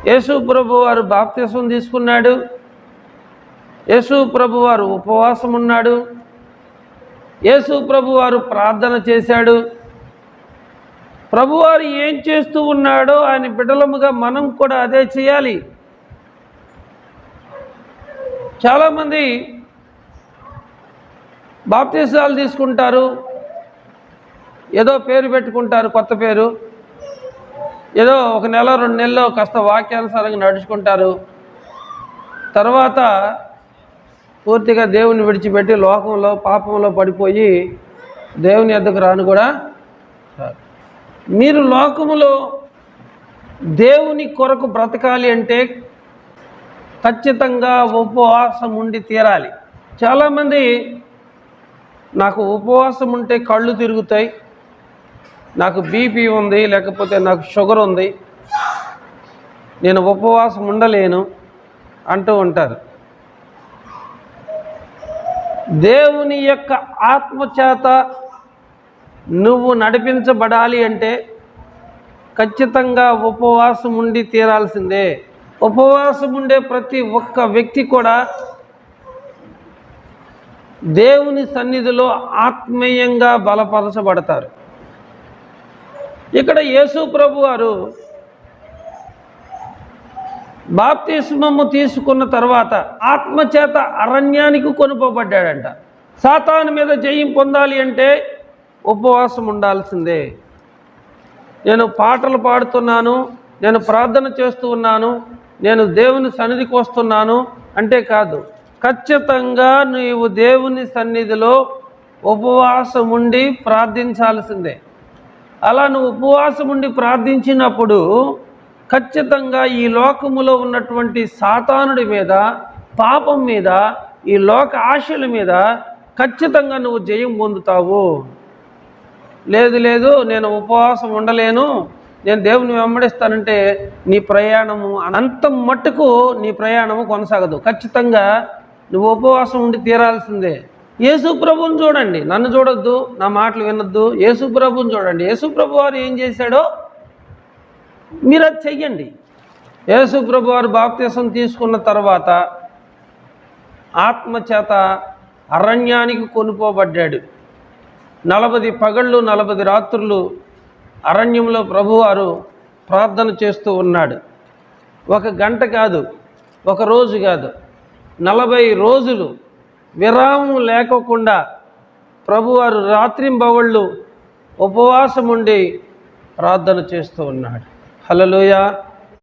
యేసు ప్రభు వారు బాప్తిసం తీసుకున్నాడు, యేసు ప్రభు వారు ఉపవాసం ఉన్నాడు, యేసు ప్రభు వారు ప్రార్థన చేశాడు. ప్రభువారు ఏం చేస్తూ ఉన్నాడో ఆయన బిడ్డలముగా మనం కూడా అదే చేయాలి. చాలామంది బాప్తిసాలు తీసుకుంటారు, ఏదో పేరు పెట్టుకుంటారు, కొత్త పేరు, ఏదో 1 నెల 2 నెలల్లో కాస్త వాక్యానుసారంగా నడుచుకుంటారు. తర్వాత పూర్తిగా దేవుని విడిచిపెట్టి లోకంలో పాపంలో పడిపోయి దేవుని యొద్దకు రాను కూడా. మీరు లోకములో దేవుని కొరకు బ్రతకాలి అంటే ఖచ్చితంగా ఉపవాసం ఉండి తీరాలి. చాలామంది నాకు ఉపవాసం ఉంటే కళ్ళు తిరుగుతాయి, నాకు బీపీ ఉంది, లేకపోతే నాకు షుగర్ ఉంది, నేను ఉపవాసం ఉండలేను అంటూ ఉంటారు. దేవుని యొక్క ఆత్మచేత నువ్వు నడిపించబడాలి అంటే ఖచ్చితంగా ఉపవాసం ఉండి తీరాల్సిందే. ఉపవాసం ఉండే ప్రతి ఒక్క వ్యక్తి కూడా దేవుని సన్నిధిలో ఆత్మీయంగా బలపరచబడతారు. ఇక్కడ యేసు ప్రభు వారు బాప్తిస్మము తీసుకున్న తర్వాత ఆత్మచేత అరణ్యానికి కొనుపోబడ్డాడంట. సాతాను మీద జయం పొందాలి అంటే ఉపవాసం ఉండాల్సిందే. నేను పాటలు పాడుతున్నాను, నేను ప్రార్థన చేస్తూ ఉన్నాను, నేను దేవుని సన్నిధికి వస్తున్నాను అంటే కాదు, ఖచ్చితంగా నీవు దేవుని సన్నిధిలో ఉపవాసం ఉండి ప్రార్థించాల్సిందే. అలా నువ్వు ఉపవాసం ఉండి ప్రార్థించినప్పుడు ఖచ్చితంగా ఈ లోకములో ఉన్నటువంటి సాతానుడి మీద, పాపం మీద, ఈ లోక ఆశల మీద ఖచ్చితంగా నువ్వు జయం పొందుతావు. లేదు నేను ఉపవాసం ఉండలేను, నేను దేవుని వెంబడిస్తానంటే నీ ప్రయాణము అంత మట్టుకు నీ ప్రయాణము కొనసాగదు. ఖచ్చితంగా నువ్వు ఉపవాసం ఉండి తీరాల్సిందే. యేసు ప్రభువుని చూడండి, నన్ను చూడొద్దు, నా మాటలు వినొద్దు, యేసు ప్రభువుని చూడండి. యేసు ప్రభు వారు ఏం చేశాడో మీరు అది చెయ్యండి. యేసు ప్రభు వారు బాప్తిసం తీసుకున్న తర్వాత ఆత్మచేత అరణ్యానికి కొనుపోబడ్డాడు. 40 పగళ్ళు 40 రాత్రులు అరణ్యంలో ప్రభువారు ప్రార్థన చేస్తూ ఉన్నాడు. 1 గంట కాదు, 1 రోజు కాదు, 40 రోజులు విరామం లేకోకుండా ప్రభువారు రాత్రింబవళ్ళు ఉపవాసం ఉండి ప్రార్థన చేస్తూ ఉన్నాడు. హల్లెలూయా.